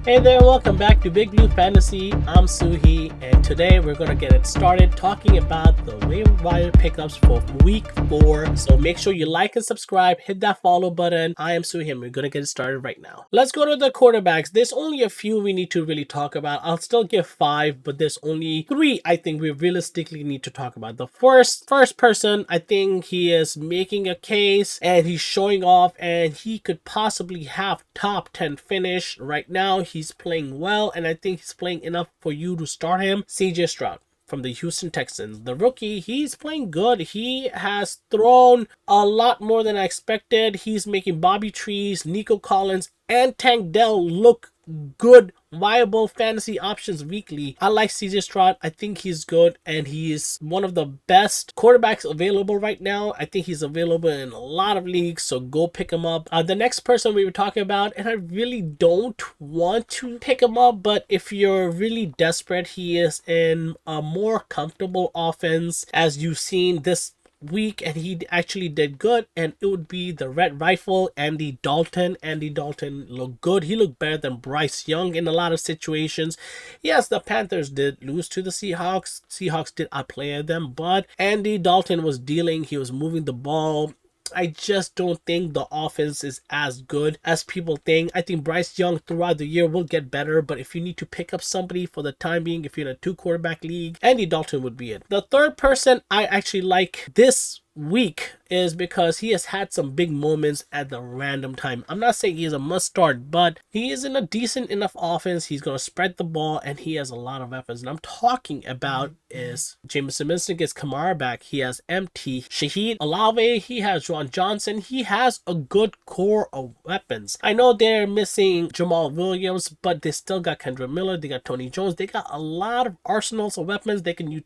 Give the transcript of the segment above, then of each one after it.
Hey there, welcome back to Big Blue Fantasy. I'm Suhe, and today we're going to get it started talking about the waiver pickups for week 4. So make sure you like and subscribe, hit that follow button. I am Suhe, and we're going to get it started right now. Let's go to the quarterbacks. There's only a few we need to really talk about. I'll still give 5, but there's only 3 I think we realistically need to talk about. The first person, I think he is making a case and he's showing off, and he could possibly have top 10 finish right now. He's playing well, and I think he's playing enough for you to start him. CJ Stroud from the Houston Texans. The rookie, he's playing good. He has thrown a lot more than I expected. He's making Bobby Trees, Nico Collins, and Tank Dell look good, viable fantasy options weekly. I like CJ Stroud. I think he's good, and he is one of the best quarterbacks available right now. I think he's available in a lot of leagues, so go pick him up. The next person we were talking about, and I really don't want to pick him up, but if you're really desperate, he is in a more comfortable offense, as you've seen this week, and he actually did good, and it would be the Red Rifle, Andy Dalton. Andy Dalton looked good. He looked better than Bryce Young in a lot of situations. Yes, the Panthers did lose to the Seahawks. Seahawks did outplay them, but Andy Dalton was dealing. He was moving the ball. I just don't think the offense is as good as people think. I think Bryce Young throughout the year will get better, but if you need to pick up somebody for the time being, if you're in a 2-quarterback league, Andy Dalton would be it. The third person I actually like this week is because he has had some big moments at the random time. I'm not saying he is a must start, but he is in a decent enough offense. He's going to spread the ball, and he has a lot of weapons. And I'm talking about is Jameson Winston gets Kamara back. He has MT, Shaheed Olave. He has Juwan Johnson. He has a good core of weapons. I know they're missing Jamal Williams, but they still got Kendra Miller. They got Tony Jones. They got a lot of arsenals of weapons. They can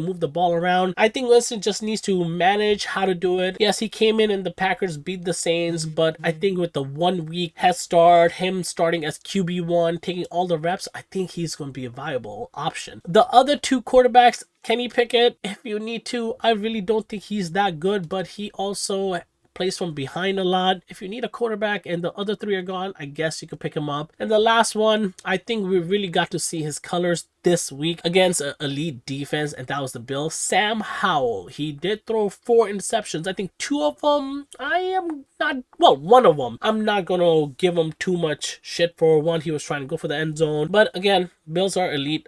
move the ball around. I think Winston just needs to manage how to do it. Yes, he came in and the Packers beat the Saints, but I think with the 1 week head start, him starting as QB1, taking all the reps, I think he's going to be a viable option. The other 2 quarterbacks, Kenny Pickett, if you need to, I really don't think he's that good, but he also plays from behind a lot. If you need a quarterback and the other 3 are gone, I guess you could pick him up. And the last one, I think we really got to see his colors this week against an elite defense, and that was the Bills. Sam Howell, he did throw 4 interceptions. I think 2 of them, one of them, I'm not gonna give him too much shit for. One, he was trying to go for the end zone, but again, Bills are elite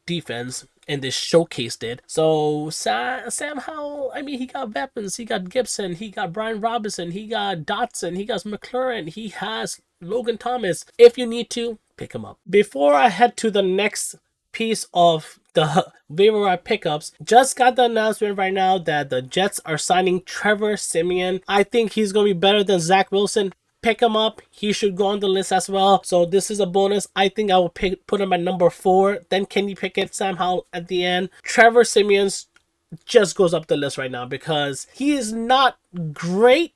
defense, and they showcased it. So Sam Howell, I mean, he got weapons. He got Gibson, he got Brian Robinson, he got Dotson, he got McLaurin, he has Logan Thomas. If you need to, pick him up. Before I head to the next piece of the waiver pickups, just got the announcement right now that the Jets are signing Trevor Siemian. I think he's going to be better than Zach Wilson. Pick him up. He should go on the list as well. So this is a bonus. I think I will put him at number 4. Then Kenny Pickett, Sam Howell at the end. Trevor Siemian just goes up the list right now because he is not great,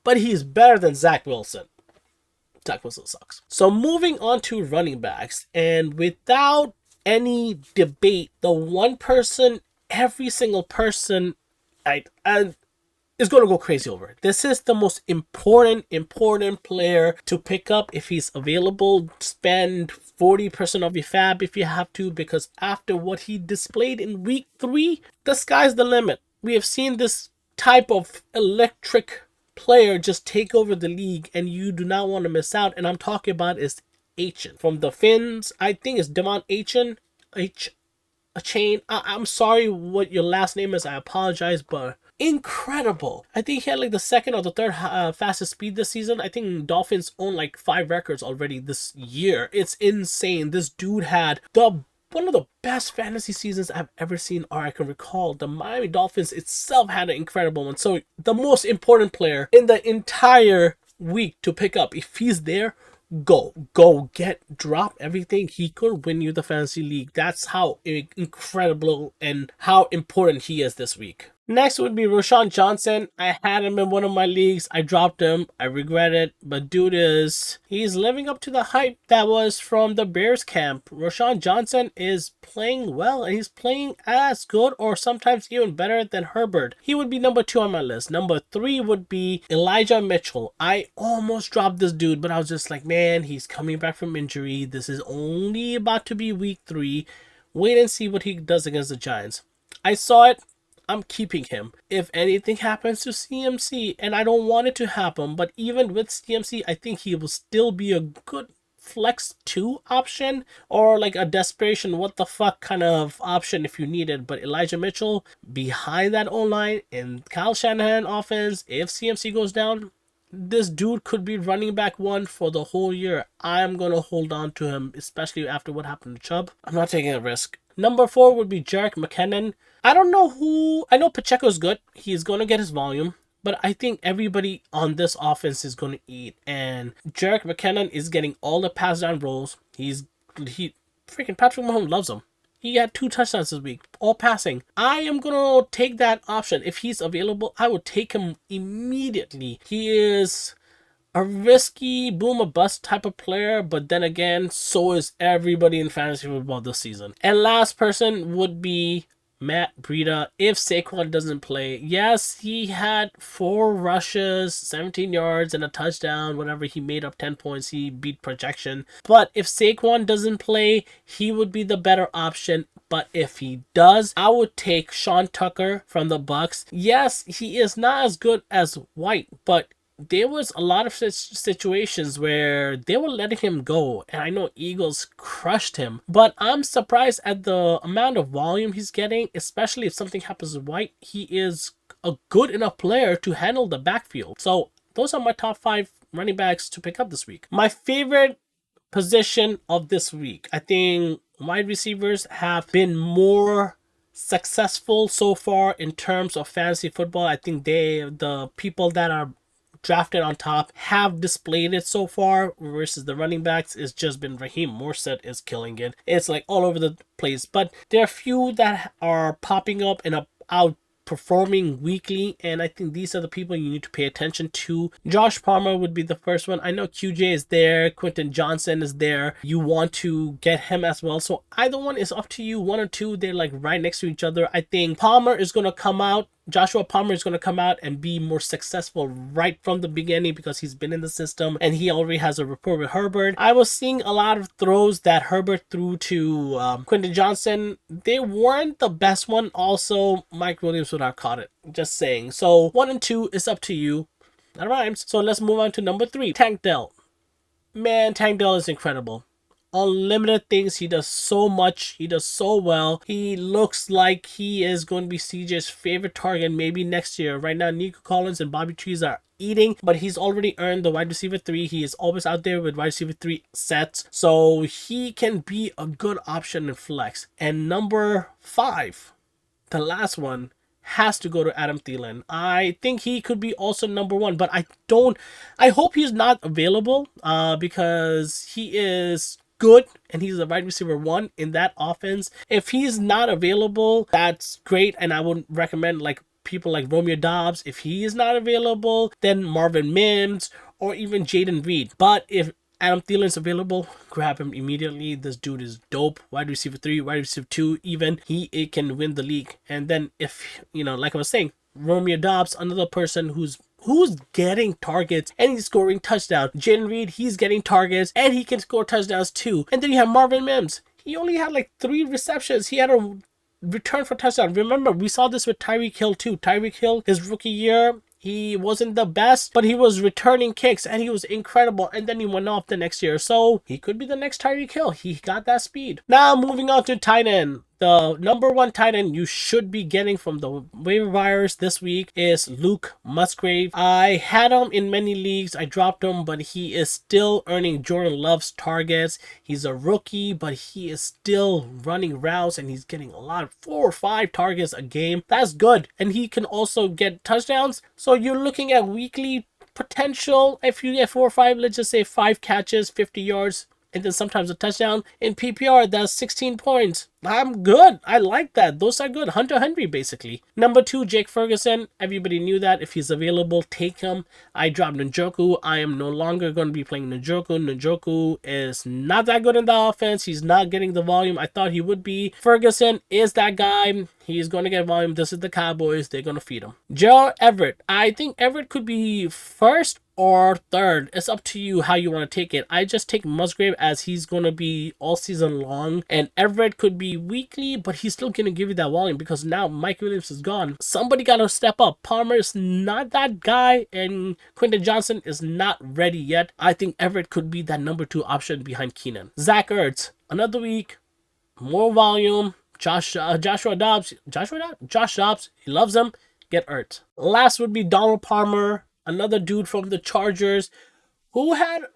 but he's better than Zach Wilson. Zach Wilson sucks. So moving on to running backs, and without any debate, the one person every single person is going to go crazy over it. This is the most important player to pick up if he's available. Spend 40% of your fab if you have to, because after what he displayed in week 3, the sky's the limit. We have seen this type of electric player just take over the league, and you do not want to miss out. And I'm talking about is Achan from the Finns. I think it's Devon Achan. I'm sorry what your last name is. I apologize, but incredible. I think he had like the 2nd or the 3rd fastest speed this season. I think Dolphins own like 5 records already this year. It's insane. This dude had one of the best fantasy seasons I've ever seen, or I can recall. The Miami Dolphins itself had an incredible one. So the most important player in the entire week to pick up, if he's there, drop everything. He could win you the fantasy league. That's how incredible and how important he is this week. Next would be Rashawn Johnson. I had him in one of my leagues. I dropped him. I regret it. But dude he's living up to the hype that was from the Bears camp. Rashawn Johnson is playing well, and he's playing as good or sometimes even better than Herbert. He would be number 2 on my list. Number 3 would be Elijah Mitchell. I almost dropped this dude, but I was just like, man, he's coming back from injury. This is only about to be week 3. Wait and see what he does against the Giants. I saw it. I'm keeping him. If anything happens to CMC, and I don't want it to happen, but even with CMC, I think he will still be a good flex 2 option, or like a desperation what the fuck kind of option if you need it. But Elijah Mitchell behind that O-line in Kyle Shanahan offense, if CMC goes down, this dude could be running back 1 for the whole year. I'm gonna hold on to him, especially after what happened to Chubb. I'm not taking a risk. Number 4 would be Jerick McKinnon. I don't know who. I know Pacheco's good. He's going to get his volume. But I think everybody on this offense is going to eat. And Jerick McKinnon is getting all the pass down rolls. He freaking Patrick Mahomes loves him. He had 2 touchdowns this week, all passing. I am going to take that option. If he's available, I would take him immediately. He is a risky boom or bust type of player, but then again, so is everybody in fantasy football this season. And last person would be Matt Breida. If Saquon doesn't play, yes, he had 4 rushes, 17 yards, and a touchdown. Whatever, he made up 10 points. He beat projection. But if Saquon doesn't play, he would be the better option. But if he does, I would take Sean Tucker from the Bucks. Yes, he is not as good as White, but there was a lot of situations where they were letting him go, and I know Eagles crushed him, but I'm surprised at the amount of volume he's getting, especially if something happens to White. He is a good enough player to handle the backfield. So those are my top 5 running backs to pick up this week. My favorite position of this week, I think wide receivers have been more successful so far in terms of fantasy football. I think the people that are drafted on top have displayed it so far, versus the running backs. It's just been Raheem Mostert is killing it. It's like all over the place, but there are few that are popping up and outperforming weekly, and I think these are the people you need to pay attention to. Josh Palmer would be the first one. I know QJ is there, Quentin Johnson is there. You want to get him as well, so either one is up to you. 1 or 2, they're like right next to each other. I think Palmer is going to come out. Joshua Palmer is going to come out and be more successful right from the beginning because he's been in the system and he already has a rapport with Herbert. I was seeing a lot of throws that Herbert threw to Quentin Johnson. They weren't the best one. Also, Mike Williams would have caught it. Just saying. So 1 and 2 is up to you. That rhymes. So let's move on to number 3. Tank Dell. Man, Tank Dell is incredible. Unlimited things. He does so much. He does so well. He looks like he is going to be CJ's favorite target maybe next year. Right now, Nico Collins and Bobby Trees are eating, but he's already earned the wide receiver 3. He is always out there with wide receiver 3 sets, so he can be a good option in flex. And number 5, the last one, has to go to Adam Thielen. I think he could be also number 1, but I hope he's not available because he is good and he's a wide receiver 1 in that offense. If he's not available, that's great, and I would recommend like people like Romeo Dobbs. If he is not available, then Marvin Mims or even Jaden Reed. But if Adam Thielen's available, grab him immediately. This dude is dope. Wide receiver 3, wide receiver 2, even it can win the league. And then if, like I was saying, Romeo Dobbs, another person who's getting targets and he's scoring touchdowns. Jaden Reed, he's getting targets and he can score touchdowns too. And then you have Marvin Mims. He only had like 3 receptions. He had a return for touchdown. Remember, we saw this with Tyreek Hill too. Tyreek Hill, his rookie year, he wasn't the best, but he was returning kicks and he was incredible. And then he went off the next year. So he could be the next Tyreek Hill. He got that speed. Now moving on to tight end. The number 1 tight end you should be getting from the waiver wires this week is Luke Musgrave. I had him in many leagues. I dropped him, but he is still earning Jordan Love's targets. He's a rookie, but he is still running routes and he's getting a lot of 4 or 5 targets a game. That's good. And he can also get touchdowns. So you're looking at weekly potential. If you get 4 or 5, let's just say 5 catches, 50 yards, and then sometimes a touchdown. In PPR, that's 16 points. I'm good. I like that. Those are good. Hunter Henry, basically. Number 2, Jake Ferguson. Everybody knew that. If he's available, take him. I dropped Njoku. I am no longer going to be playing Njoku. Njoku is not that good in the offense. He's not getting the volume I thought he would be. Ferguson is that guy. He's going to get volume. This is the Cowboys. They're going to feed him. Gerald Everett. I think Everett could be first or third. It's up to you how you want to take it. I just take Musgrave as he's going to be all season long, and Everett could be weekly, but he's still going to give you that volume because now Mike Williams is gone. Somebody got to step up. Palmer is not that guy, and Quentin Johnson is not ready yet. I think Everett could be that number 2 option behind Keenan. Zach Ertz, another week, more volume. Josh Dobbs, he loves him. Get Ertz. Last would be Donald Palmer, another dude from the Chargers who had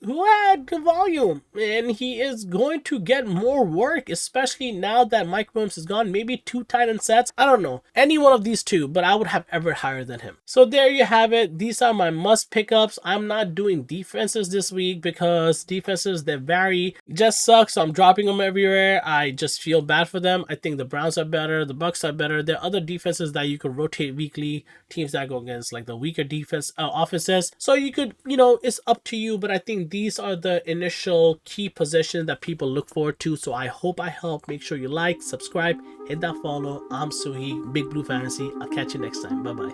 good volume, and he is going to get more work, especially now that Mike Williams is gone. Maybe 2 tight end sets. I don't know. Any one of these 2, but I would have Everett higher than him. So there you have it. These are my must pickups. I'm not doing defenses this week because defenses, they vary. It just sucks. So I'm dropping them everywhere. I just feel bad for them. I think the Browns are better. The Bucks are better. There are other defenses that you could rotate weekly. Teams that go against like the weaker defense offenses. So you could, it's up to you, but I think these are the initial key positions that people look forward to. So I hope I helped. Make sure you like, subscribe, hit that follow. I'm Suhe, Big Blue Fantasy. I'll catch you next time. Bye-bye.